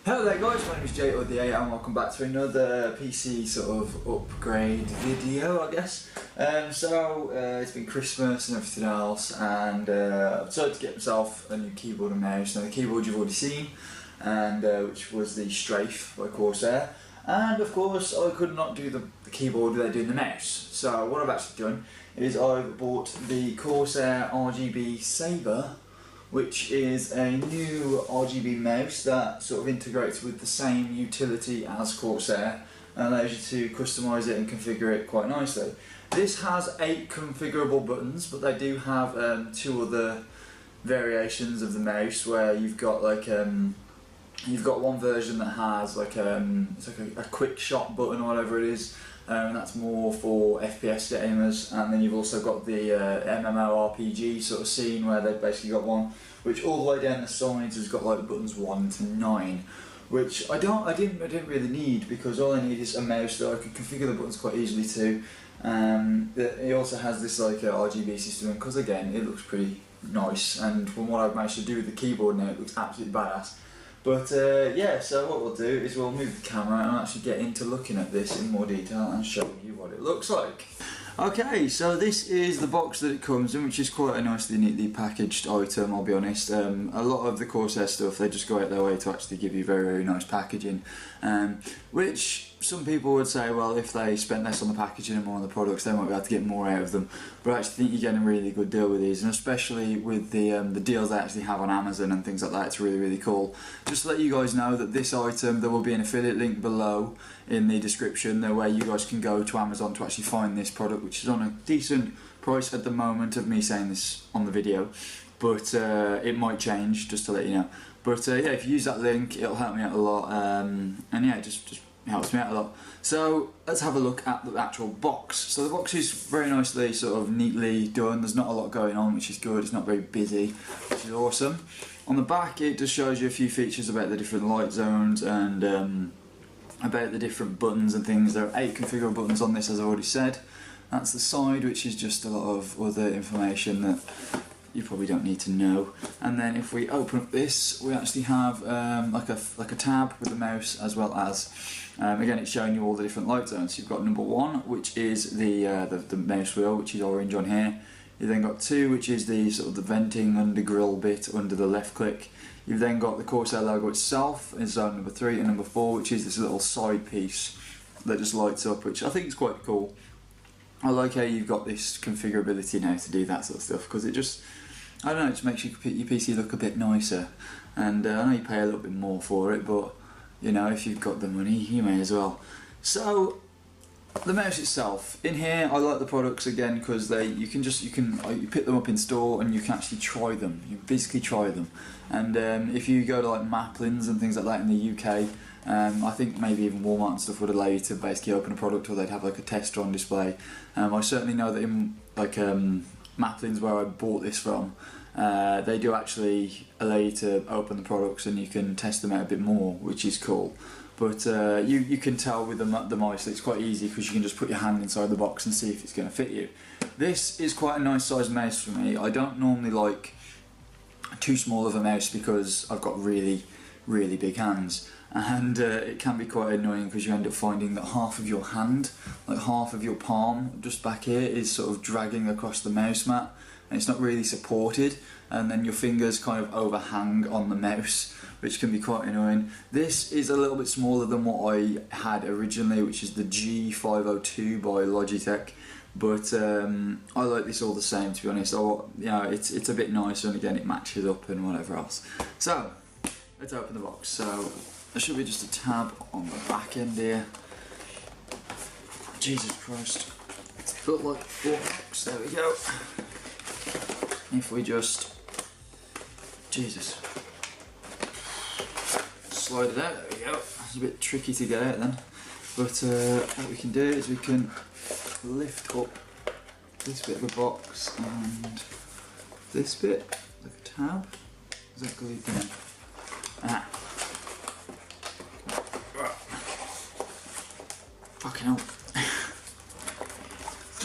Hello there guys, my name is Jay or the A and welcome back to another PC sort of upgrade video, I guess. It's been Christmas and everything else, and I've decided to get myself a new keyboard and mouse. Now the keyboard you've already seen, and which was the Strafe by Corsair, and of course I could not do the keyboard without doing the mouse. So what I've actually done is I've bought the Corsair RGB Sabre, which is a new RGB mouse that sort of integrates with the same utility as Corsair and allows you to customise it and configure it quite nicely. This has 8 configurable buttons, but they do have 2 other variations of the mouse where you've got like you've got one version that has like it's like a quick shot button or whatever it is. And that's more for FPS gamers, and then you've also got the MMORPG sort of scene where they've basically got one which all the way down the sides has got like buttons 1 to 9, which I didn't really need, because all I need is a mouse that I can configure the buttons quite easily to. It also has this like RGB system, and because again it looks pretty nice, and from what I've managed to do with the keyboard now, it looks absolutely badass. But yeah, so what we'll do is we'll move the camera and actually get into looking at this in more detail and show you what it looks like. Okay, so this is the box that it comes in, which is quite a nicely neatly packaged item, I'll be honest. A lot of the Corsair stuff, they just go out their way to actually give you very, very nice packaging, which some people would say, well, if they spent less on the packaging and more on the products, they might be able to get more out of them. But I actually think you're getting a really good deal with these, and especially with the deals they actually have on Amazon and things like that, it's really, really cool. Just to let you guys know that this item, there will be an affiliate link below in the description there where you guys can go to Amazon to actually find this product, which is on a decent price at the moment of me saying this on the video, but it might change, just to let you know. But yeah, if you use that link, it'll help me out a lot, and yeah, it just helps me out a lot. So let's have a look at the actual box. So the box is very nicely sort of neatly done. There's not a lot going on, which is good. It's not very busy, which is awesome. On the back it just shows you a few features about the different light zones and about the different buttons and things. There are 8 configurable buttons on this, as I already said. That's the side, which is just a lot of other information that you probably don't need to know. And then if we open up this, we actually have like a tab with the mouse, as well as again it's showing you all the different light zones. You've got number 1, which is the mouse wheel, which is orange on here. You then got 2, which is the sort of the venting under grill bit under the left click. You've then got the Corsair logo itself in zone number 3, and number 4, which is this little side piece that just lights up, which I think is quite cool. I like how you've got this configurability now to do that sort of stuff, because it just, I don't know, it just makes your PC look a bit nicer. And I know you pay a little bit more for it, but you know, if you've got the money, you may as well. So the mouse itself, in here I like the products again because you pick them up in store and you can actually try them. You basically try them, and if you go to like Maplins and things like that in the UK, I think maybe even Walmart and stuff would allow you to basically open a product, or they'd have like a tester on display. I certainly know that in like Maplins, where I bought this from, they do actually allow you to open the products and you can test them out a bit more, which is cool. But you can tell with the mice that it's quite easy, because you can just put your hand inside the box and see if it's going to fit you. This is quite a nice size mouse for me. I don't normally like too small of a mouse because I've got really, really big hands, and it can be quite annoying because you end up finding that half of your hand, like half of your palm just back here, is sort of dragging across the mouse mat, and it's not really supported, and then your fingers kind of overhang on the mouse, which can be quite annoying. This is a little bit smaller than what I had originally, which is the G502 by Logitech, but I like this all the same, to be honest. You know, it's a bit nicer, and again it matches up and whatever else. So let's open the box. So there should be just a tab on the back end here. Jesus Christ, it's got like 4 bucks. There we go. If we just, Jesus, slide it out, there we go. It's a bit tricky to get out then, but what we can do is we can lift up this bit of the box and this bit, like a tab. Is that glued down? Fucking hell.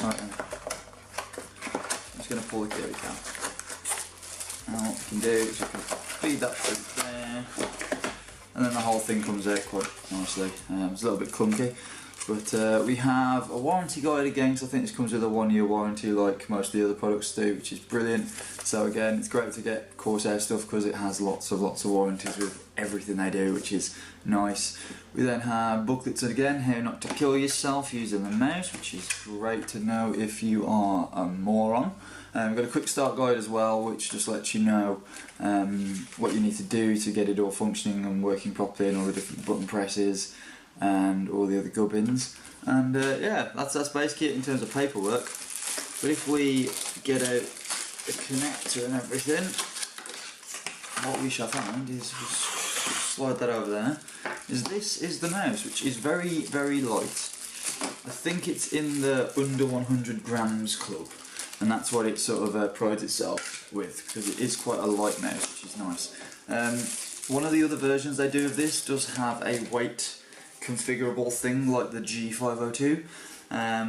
Right then. I'm just going to pull it, there we go. Now what we can do is we can feed that through there. and then the whole thing comes out quite nicely. It's a little bit clunky, but we have a warranty guide again, because I think this comes with a 1-year warranty like most of the other products do, which is brilliant. So again, it's great to get Corsair stuff because it has lots of warranties with everything they do, which is nice. We then have booklets again, how not to kill yourself using the mouse, which is great to know if you are a moron. We've got a quick start guide as well, which just lets you know what you need to do to get it all functioning and working properly, and all the different button presses and all the other gubbins. And yeah, that's basically it in terms of paperwork. But if we get out the connector and everything, what we shall find is, just slide that over there, this is the mouse, which is very, very light. I think it's in the under 100 grams club, and that's what it sort of prides itself with, because it is quite a light mouse, which is nice. One of the other versions they do of this does have a weight configurable thing like the G502,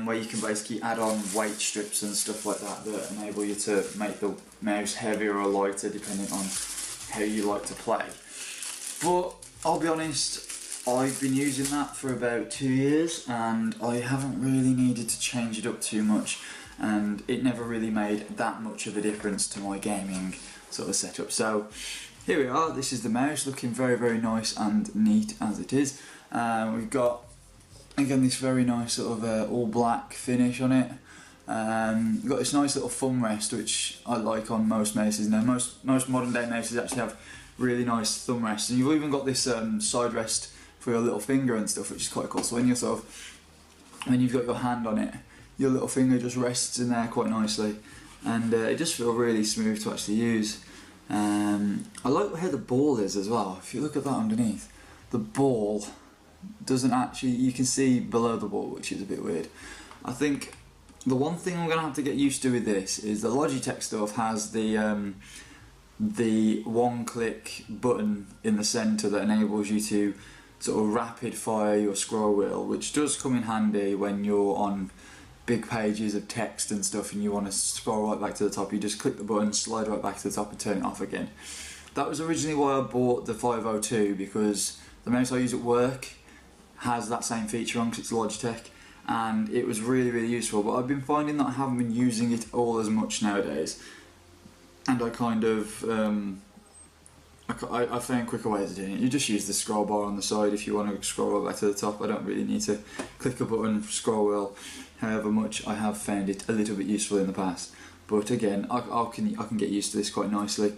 where you can basically add on weight strips and stuff like that that enable you to make the mouse heavier or lighter depending on how you like to play. But I'll be honest, I've been using that for about 2 years and I haven't really needed to change it up too much, and it never really made that much of a difference to my gaming sort of setup. So here we are, this is the mouse, looking very, very nice and neat as it is. We've got, again, this very nice sort of all black finish on it. We've got this nice little thumb rest, which I like on most mouses now. Most modern day mouses actually have really nice thumb rests, and you've even got this side rest for your little finger and stuff, which is quite cool. So when you've got your hand on it, your little finger just rests in there quite nicely, and it just feels really smooth to actually use. I like how the ball is as well. If you look at that underneath, the ball doesn't actually, you can see below the ball, which is a bit weird. I think the one thing I'm going to have to get used to with this is the Logitech stuff has the one-click button in the centre that enables you to sort of rapid fire your scroll wheel, which does come in handy when you're on big pages of text and stuff and you want to scroll right back to the top. You just click the button, slide right back to the top and turn it off again. That was originally why I bought the 502, because the mouse I use at work has that same feature on, because it's Logitech, and it was really, really useful. But I've been finding that I haven't been using it all as much nowadays, and I kind of I found quicker ways of doing it. You just use the scroll bar on the side if you want to scroll right back to the top. I don't really need to click a button, scroll wheel, however much I have found it a little bit useful in the past. But again, I can get used to this quite nicely.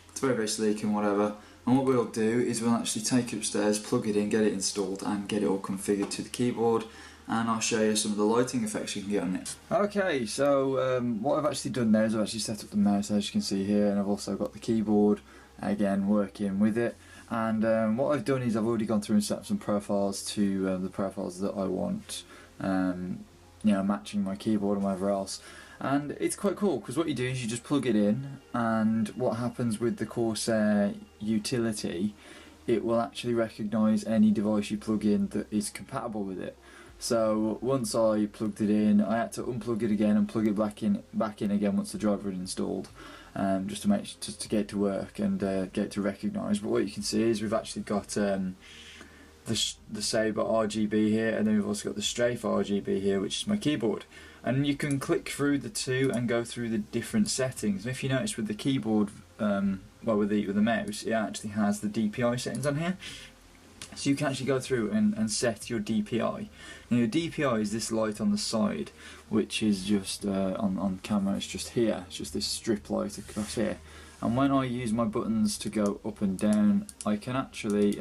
It's very, very sleek and whatever. And what we'll do is we'll actually take it upstairs, plug it in, get it installed and get it all configured to the keyboard, and I'll show you some of the lighting effects you can get on it. Okay, so what I've actually done now is I've actually set up the mouse, as you can see here, and I've also got the keyboard again working with it. And what I've done is I've already gone through and set up some profiles to the profiles that I want, you know, matching my keyboard and whatever else. And it's quite cool, because what you do is you just plug it in, and what happens with the Corsair utility, it will actually recognise any device you plug in that is compatible with it. So once I plugged it in, I had to unplug it again and plug it back in again once the driver had installed, just to get it to work and get it to recognise. But what you can see is we've actually got the Sabre RGB here, and then we've also got the Strafe RGB here, which is my keyboard. And you can click through the two and go through the different settings. And if you notice with the keyboard, well, with the mouse, it actually has the DPI settings on here. So you can actually go through and set your DPI. Now your DPI is this light on the side, which is just on camera, it's just here. It's just this strip light across here. And when I use my buttons to go up and down, I can actually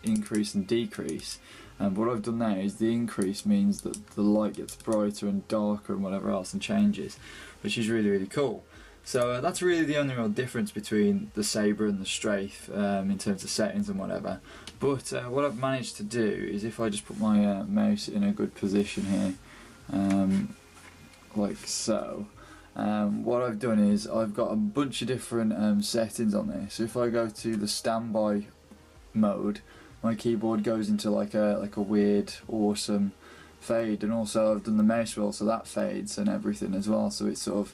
increase and decrease. And what I've done now is the increase means that the light gets brighter and darker and whatever else and changes, which is really, really cool. So that's really the only real difference between the Sabre and the Strafe in terms of settings and whatever. But what I've managed to do is, if I just put my mouse in a good position here, like so, what I've done is I've got a bunch of different settings on there. So if I go to the standby mode, my keyboard goes into like a weird, awesome fade, and also I've done the mouse wheel, so that fades and everything as well. So it sort of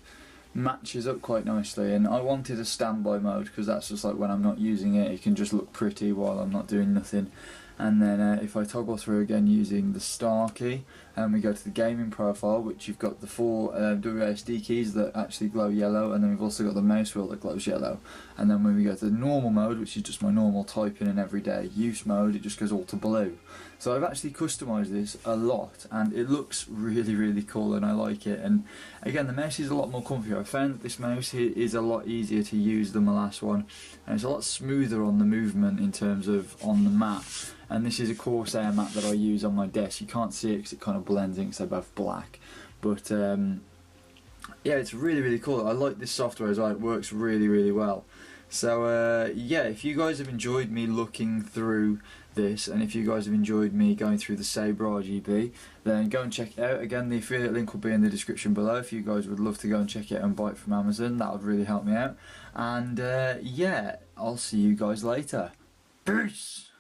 matches up quite nicely, and I wanted a standby mode because that's just like when I'm not using it, it can just look pretty while I'm not doing nothing. And then if I toggle through again using the star key, and we go to the gaming profile, which you've got the 4 WASD keys that actually glow yellow, and then we've also got the mouse wheel that glows yellow. And then when we go to the normal mode, which is just my normal typing and everyday use mode, it just goes all to blue. So I've actually customised this a lot, and it looks really, really cool, and I like it. And again, the mouse is a lot more comfy. I found that this mouse here is a lot easier to use than my last one, and it's a lot smoother on the movement in terms of on the mat. And this is a Corsair mat that I use on my desk. You can't see it because it kind of blends in because they're both black. But yeah, it's really, really cool. I like this software as well. It works really, really well. So yeah, if you guys have enjoyed me looking through this, and if you guys have enjoyed me going through the Sabre RGB, then go and check it out. Again, the affiliate link will be in the description below if you guys would love to go and check it out and buy it from Amazon. That would really help me out. And yeah, I'll see you guys later. Peace!